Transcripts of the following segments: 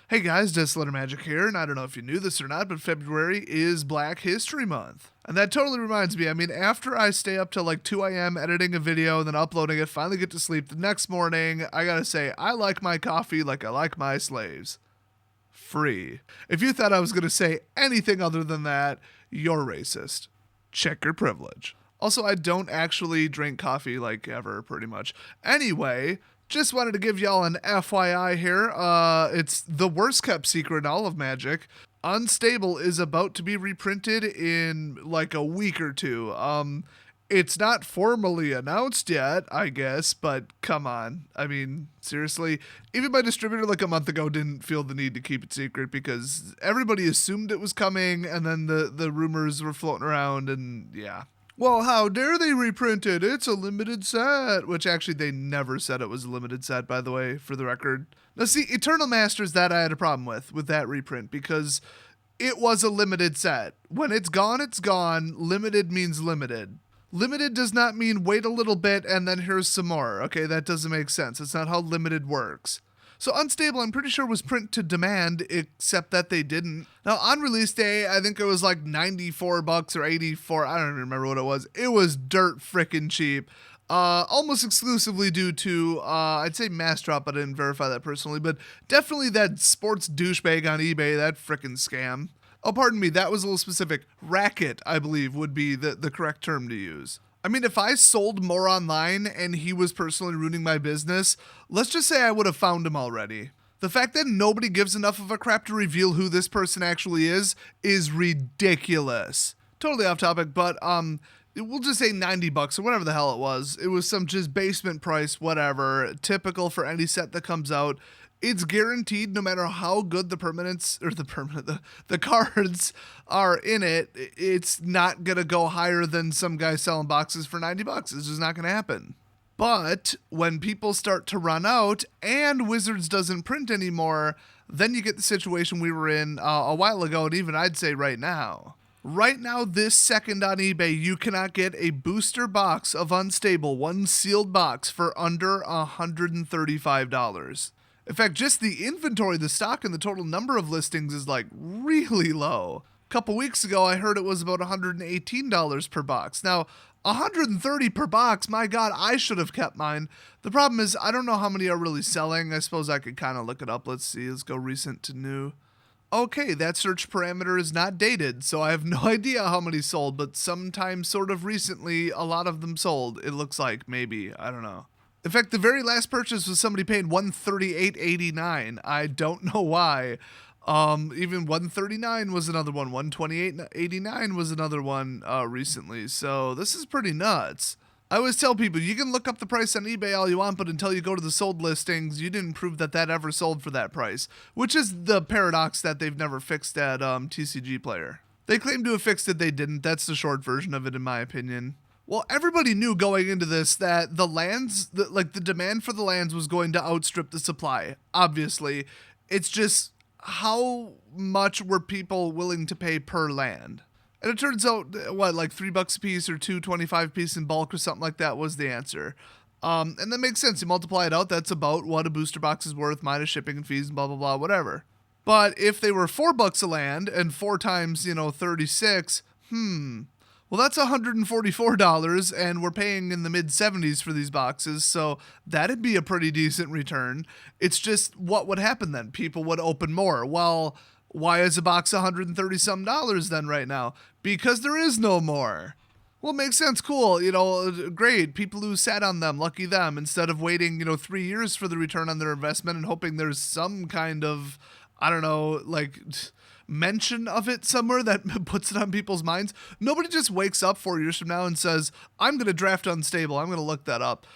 Hey guys, Disletter Magic here, and I don't know if you knew this or not, but February is Black History Month. And that totally reminds me, after I stay up till like 2 a.m. editing a video and then uploading it, finally get to sleep the next morning, I gotta say, I like my coffee like I like my slaves. Free. If you thought I was gonna say anything other than that, you're racist. Check your privilege. Also, I don't actually drink coffee like ever, pretty much. Anyway, just wanted to give y'all an FYI here. It's the worst kept secret in all of Magic. Unstable is about to be reprinted in like a week or two. It's not formally announced yet, I guess, but come on. Seriously, even my distributor like a month ago didn't feel the need to keep it secret because everybody assumed it was coming and then the rumors were floating around and yeah. Well, how dare they reprint it? It's a limited set. Which actually they never said it was a limited set, by the way, for the record. Now see, Eternal Masters, that I had a problem with that reprint because it was a limited set. When it's gone, it's gone. Limited means limited. Limited does not mean wait a little bit and then here's some more. Okay, that doesn't make sense. It's not how limited works. So Unstable, I'm pretty sure was print to demand, except that they didn't. Now on release day, I think it was like $94 or 84. I don't even remember what it was. It was dirt frickin' cheap. Almost exclusively due to, I'd say mass drop, I didn't verify that personally, but definitely that sports douchebag on eBay, that frickin' scam. Oh, pardon me, that was a little specific. Racket, I believe, would be the correct term to use. If I sold more online and he was personally ruining my business, let's just say I would have found him already. The fact that nobody gives enough of a crap to reveal who this person actually is ridiculous. Totally off topic, but we'll just say $90 or whatever the hell it was. It was some just basement price, whatever, typical for any set that comes out. It's guaranteed no matter how good the cards are in it, it's not going to go higher than some guy selling boxes for $90. It's just not going to happen. But when people start to run out and Wizards doesn't print anymore, then you get the situation we were in a while ago, and even I'd say right now. Right now, this second on eBay, you cannot get a booster box of Unstable, one sealed box, for under $135. In fact, just the inventory, the stock, and the total number of listings is like really low. A couple weeks ago, I heard it was about $118 per box. Now, $130 per box, my God, I should have kept mine. The problem is, I don't know how many are really selling. I suppose I could kind of look it up. Let's see, let's go recent to new. Okay, that search parameter is not dated, so I have no idea how many sold, but sometime sort of recently, a lot of them sold. It looks like, maybe, I don't know. In fact, the very last purchase was somebody paying $138.89. I don't know why. Even $139 was another one. $128.89 was another one recently. So this is pretty nuts. I always tell people, you can look up the price on eBay all you want, but until you go to the sold listings, you didn't prove that ever sold for that price, which is the paradox that they've never fixed at TCG Player. They claim to have fixed it, they didn't. That's the short version of it, in my opinion. Well, everybody knew going into this that the lands, the demand for the lands was going to outstrip the supply, obviously. It's just how much were people willing to pay per land? And it turns out, like $3 a piece or $2.25 piece in bulk or something like that was the answer. And that makes sense. You multiply it out, that's about what a booster box is worth, minus shipping and fees and blah, blah, blah, whatever. But if they were $4 a land and 4 times, 36, well, that's $144, and we're paying in the mid-70s for these boxes, so that'd be a pretty decent return. It's just, what would happen then? People would open more. Well, why is a box $130-some then right now? Because there is no more. Well, it makes sense, cool, great. People who sat on them, lucky them, instead of waiting, 3 years for the return on their investment and hoping there's some kind of, I don't know, mention of it somewhere that puts it on people's minds. Nobody just wakes up 4 years from now and says, I'm going to draft Unstable. I'm going to look that up.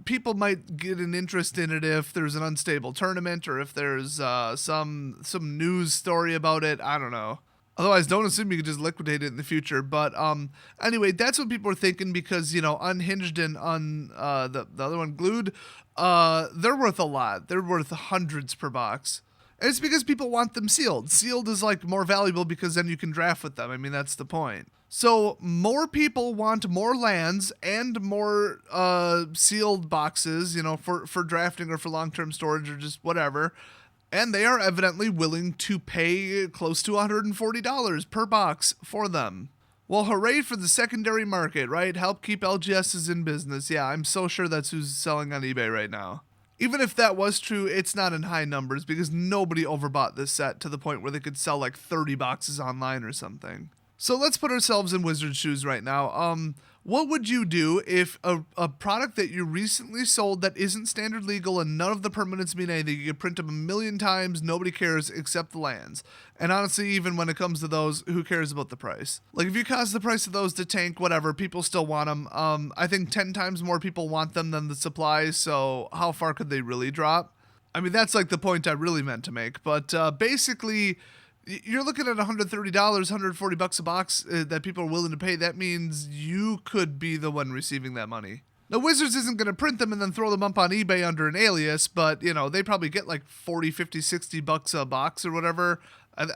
People might get an interest in it if there's an Unstable tournament or if there's some news story about it. I don't know. Otherwise, don't assume you can just liquidate it in the future. But anyway, that's what people are thinking because, Unhinged and the other one, Glued, they're worth a lot. They're worth hundreds per box. And it's because people want them sealed. Sealed is more valuable because then you can draft with them. That's the point. So more people want more lands and more sealed boxes, for drafting or for long-term storage or just whatever. And they are evidently willing to pay close to $140 per box for them. Well, hooray for the secondary market, right? Help keep LGSs in business. Yeah, I'm so sure that's who's selling on eBay right now. Even if that was true, it's not in high numbers because nobody overbought this set to the point where they could sell like 30 boxes online or something. So let's put ourselves in Wizard's shoes right now. What would you do if a product that you recently sold that isn't standard legal and none of the permanents mean anything, you could print them 1,000,000 times, nobody cares except the lands. And honestly, even when it comes to those, who cares about the price? Like if you cause the price of those to tank, whatever, people still want them. I think 10 times more people want them than the supply, so how far could they really drop? I mean, that's like the point I really meant to make. But basically, you're looking at $130, $140 a box that people are willing to pay. That means you could be the one receiving that money. Now, Wizards isn't going to print them and then throw them up on eBay under an alias, but, they probably get like 40, 50, 60 bucks a box or whatever.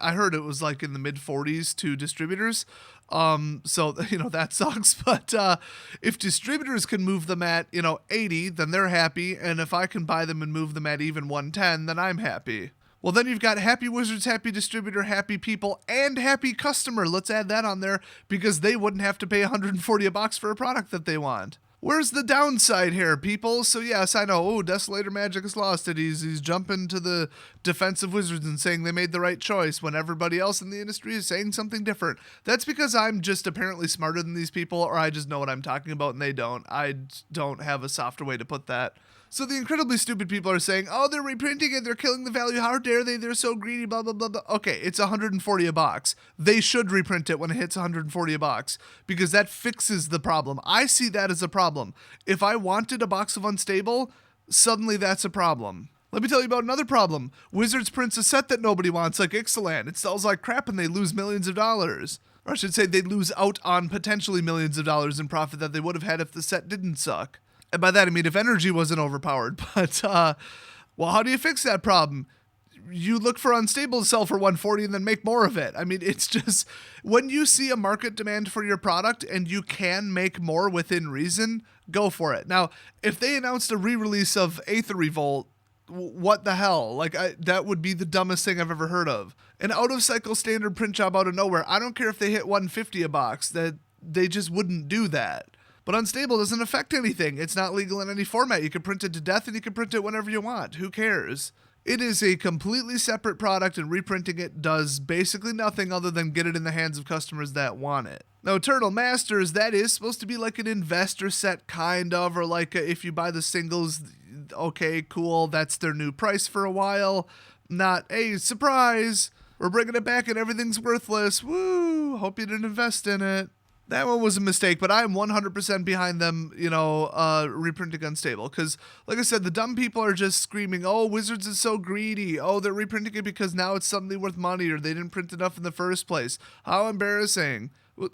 I heard it was like in the mid 40s to distributors. So, that sucks. But if distributors can move them at, 80, then they're happy. And if I can buy them and move them at even 110, then I'm happy. Well, then you've got happy Wizards, happy distributor, happy people, and happy customer. Let's add that on there because they wouldn't have to pay $140 a box for a product that they want. Where's the downside here, people? So yes, I know, Desolator Magic has lost it. He's jumping to the defense of Wizards and saying they made the right choice when everybody else in the industry is saying something different. That's because I'm just apparently smarter than these people, or I just know what I'm talking about and they don't. I don't have a softer way to put that. So the incredibly stupid people are saying, they're reprinting it, they're killing the value, how dare they, they're so greedy, blah, blah, blah, blah. Okay, it's $140 a box. They should reprint it when it hits $140 a box, because that fixes the problem. I see that as a problem. If I wanted a box of Unstable, suddenly that's a problem. Let me tell you about another problem. Wizards prints a set that nobody wants, like Ixalan. It sells like crap and they lose millions of dollars. Or I should say they lose out on potentially millions of dollars in profit that they would have had if the set didn't suck. And by that, I mean if energy wasn't overpowered. But, how do you fix that problem? You look for Unstable to sell for $140 and then make more of it. I mean, it's just, when you see a market demand for your product and you can make more within reason, go for it. Now, if they announced a re-release of Aether Revolt, what the hell? That would be the dumbest thing I've ever heard of. An out-of-cycle standard print job out of nowhere. I don't care if they hit $150 a box. That they just wouldn't do that. But Unstable doesn't affect anything. It's not legal in any format. You can print it to death and you can print it whenever you want. Who cares? It is a completely separate product, and reprinting it does basically nothing other than get it in the hands of customers that want it. Now, Eternal Masters, that is supposed to be like an investor set kind of, or like if you buy the singles, okay, cool, that's their new price for a while. Not, hey, surprise, we're bringing it back and everything's worthless. Woo, hope you didn't invest in it. That one was a mistake, but I'm 100% behind them, reprinting Unstable. Because, like I said, the dumb people are just screaming, Wizards is so greedy. They're reprinting it because now it's suddenly worth money, or they didn't print enough in the first place. How embarrassing.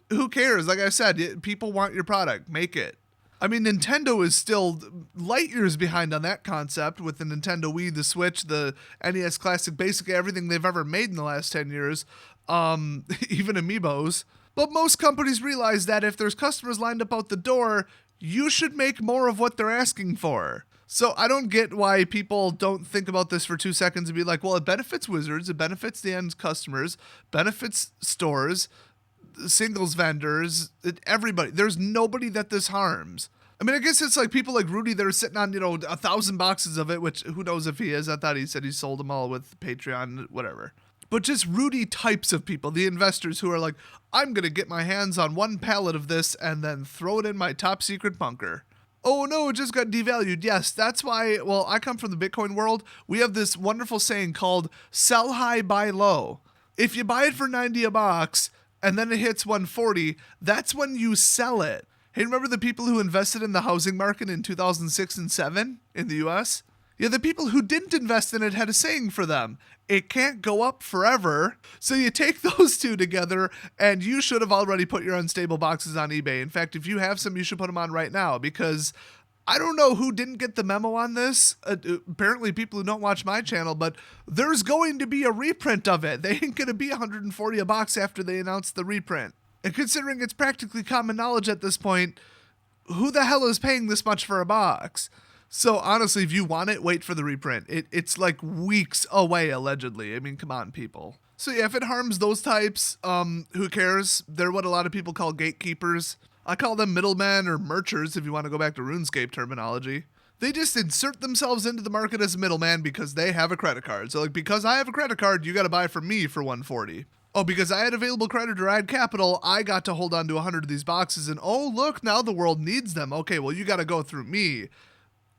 Who cares? Like I said, people want your product. Make it. I mean, Nintendo is still light years behind on that concept with the Nintendo Wii, the Switch, the NES Classic, basically everything they've ever made in the last 10 years, even Amiibos. But most companies realize that if there's customers lined up out the door, you should make more of what they're asking for. So I don't get why people don't think about this for 2 seconds and be like, well, it benefits Wizards, it benefits the end customers, benefits stores, singles vendors, everybody. There's nobody that this harms. I mean, I guess it's like people like Rudy that are sitting on, 1,000 boxes of it, which who knows if he is. I thought he said he sold them all with Patreon, whatever. But just Rudy types of people, the investors who are like, I'm going to get my hands on one pallet of this and then throw it in my top secret bunker. Oh no, it just got devalued. Yes, that's why, I come from the Bitcoin world. We have this wonderful saying called sell high, buy low. If you buy it for 90 a box and then it hits 140, that's when you sell it. Hey, remember the people who invested in the housing market in 2006 and 7 in the US? Yeah, the people who didn't invest in it had a saying for them. It can't go up forever. So you take those two together, and you should have already put your Unstable boxes on eBay. In fact, if you have some, you should put them on right now, because I don't know who didn't get the memo on this. Apparently people who don't watch my channel, but there's going to be a reprint of it. They ain't going to be $140 a box after they announce the reprint. And considering it's practically common knowledge at this point, who the hell is paying this much for a box? So honestly, if you want it, wait for the reprint. It's like weeks away, allegedly. I mean, come on, people. So yeah, if it harms those types, who cares? They're what a lot of people call gatekeepers. I call them middlemen or merchers if you want to go back to RuneScape terminology. They just insert themselves into the market as a middleman because they have a credit card. So like, because I have a credit card, you got to buy from me for $140. Oh, because I had available credit or I had capital, I got to hold on to 100 of these boxes, and oh look, now the world needs them. Okay, well you got to go through me.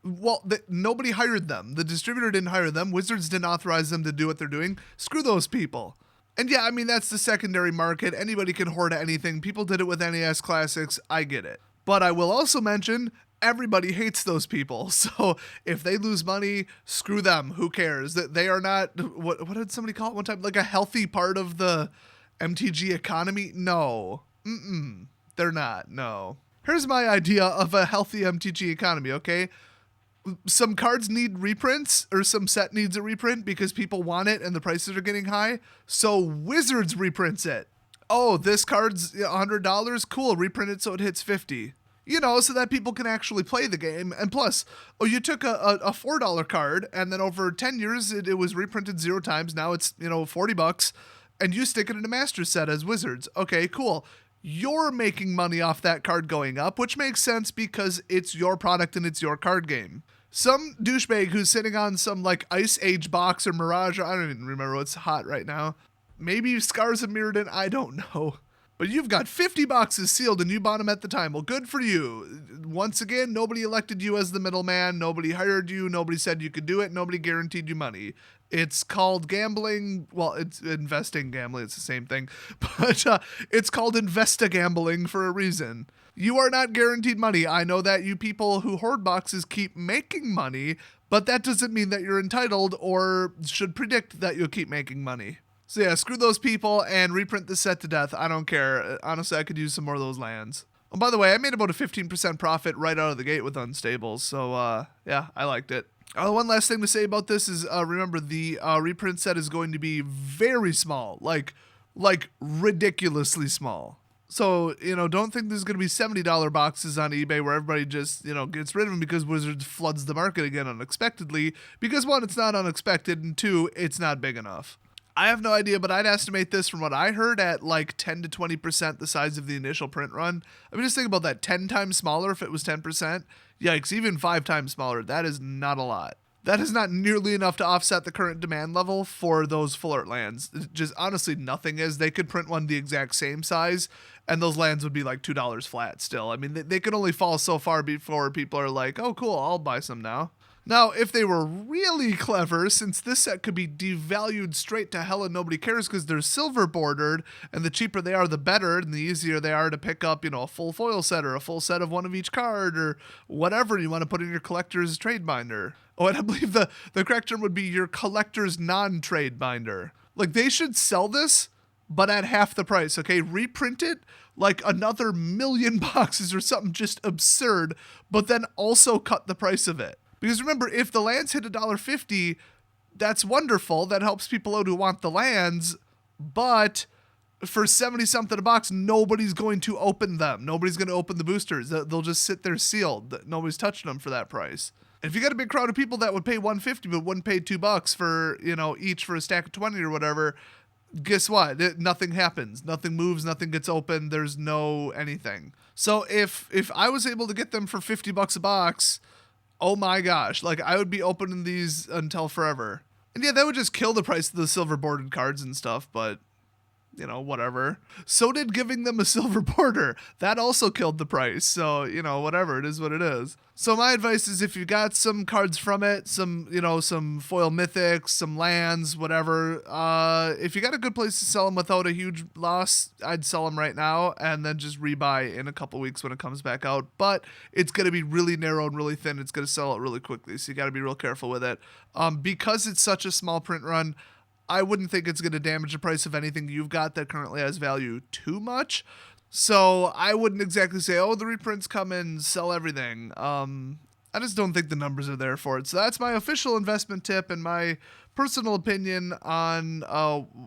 Well, nobody hired them. The distributor didn't hire them. Wizards didn't authorize them to do what they're doing. Screw those people. And yeah, I mean, that's the secondary market. Anybody can hoard anything. People did it with NES Classics. I get it. But I will also mention, everybody hates those people. So if they lose money, screw them. Who cares? They are not, what did somebody call it one time? Like a healthy part of the MTG economy? No. They're not. No. Here's my idea of a healthy MTG economy, okay? Some cards need reprints, or some set needs a reprint because people want it and the prices are getting high. So Wizards reprints it. Oh, this card's $100? Cool, reprint it so it hits $50. You know, so that people can actually play the game. And plus, oh, you took a $4 card and then over 10 years it was reprinted 0 times. Now it's, $40 and you stick it in a master set as Wizards. Okay, cool. You're making money off that card going up, which makes sense because it's your product and it's your card game. Some douchebag who's sitting on some like Ice Age box or Mirage, or I don't even remember what's hot right now. Maybe Scars of Mirrodin, I don't know. But you've got 50 boxes sealed and you bought them at the time. Well, good for you. Once again, nobody elected you as the middleman. Nobody hired you. Nobody said you could do it. Nobody guaranteed you money. It's called gambling. Well, it's investing gambling. It's the same thing. But it's called investa-gambling for a reason. You are not guaranteed money. I know that you people who hoard boxes keep making money, but that doesn't mean that you're entitled or should predict that you'll keep making money. So yeah, screw those people and reprint the set to death. I don't care. Honestly, I could use some more of those lands. Oh, by the way, I made about a 15% profit right out of the gate with Unstables. So yeah, I liked it. One last thing to say about this is remember the reprint set is going to be very small, like ridiculously small. So, don't think there's going to be $70 boxes on eBay where everybody just, gets rid of them because Wizards floods the market again unexpectedly. Because one, it's not unexpected, and two, it's not big enough. I have no idea, but I'd estimate this from what I heard at like 10 to 20% the size of the initial print run. I mean, just think about that, 10 times smaller if it was 10%. Yikes, even 5 times smaller, that is not a lot. That is not nearly enough to offset the current demand level for those full art lands. Just honestly, nothing is. They could print one the exact same size, and those lands would be like $2 flat still. I mean, they could only fall so far before people are like, oh, cool, I'll buy some now. Now, if they were really clever, since this set could be devalued straight to hell and nobody cares because they're silver bordered, and the cheaper they are, the better, and the easier they are to pick up, a full foil set or a full set of one of each card or whatever you want to put in your collector's trade binder. Oh, and I believe the correct term would be your collector's non-trade binder. Like, they should sell this, but at half the price, okay? Reprint it like another million boxes or something just absurd, but then also cut the price of it. Because remember, if the lands hit $1.50, that's wonderful. That helps people out who want the lands. But for 70-something a box, nobody's going to open them. Nobody's going to open the boosters. They'll just sit there sealed. Nobody's touching them for that price. If you got a big crowd of people that would pay $1.50 but wouldn't pay $2 for, each for a stack of 20 or whatever, guess what? Nothing happens. Nothing moves. Nothing gets opened. There's no anything. So if I was able to get them for $50 a box, oh my gosh, like I would be opening these until forever. And yeah, that would just kill the price of the silver bordered cards and stuff, but whatever. So did giving them a silver border. That also killed the price. So, whatever, it is what it is. So my advice is if you got some cards from it, some foil mythics, some lands, whatever, if you got a good place to sell them without a huge loss, I'd sell them right now and then just rebuy in a couple weeks when it comes back out. But it's going to be really narrow and really thin. It's going to sell out really quickly. So you got to be real careful with it. Because it's such a small print run, I wouldn't think it's going to damage the price of anything you've got that currently has value too much. So I wouldn't exactly say, oh, the reprints come in, sell everything. I just don't think the numbers are there for it. So that's my official investment tip and my personal opinion on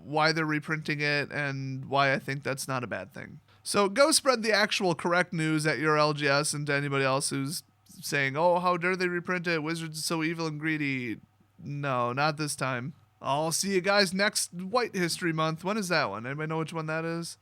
why they're reprinting it and why I think that's not a bad thing. So go spread the actual correct news at your LGS and to anybody else who's saying, oh, how dare they reprint it? Wizards are so evil and greedy. No, not this time. I'll see you guys next White History Month. When is that one? Anybody know which one that is?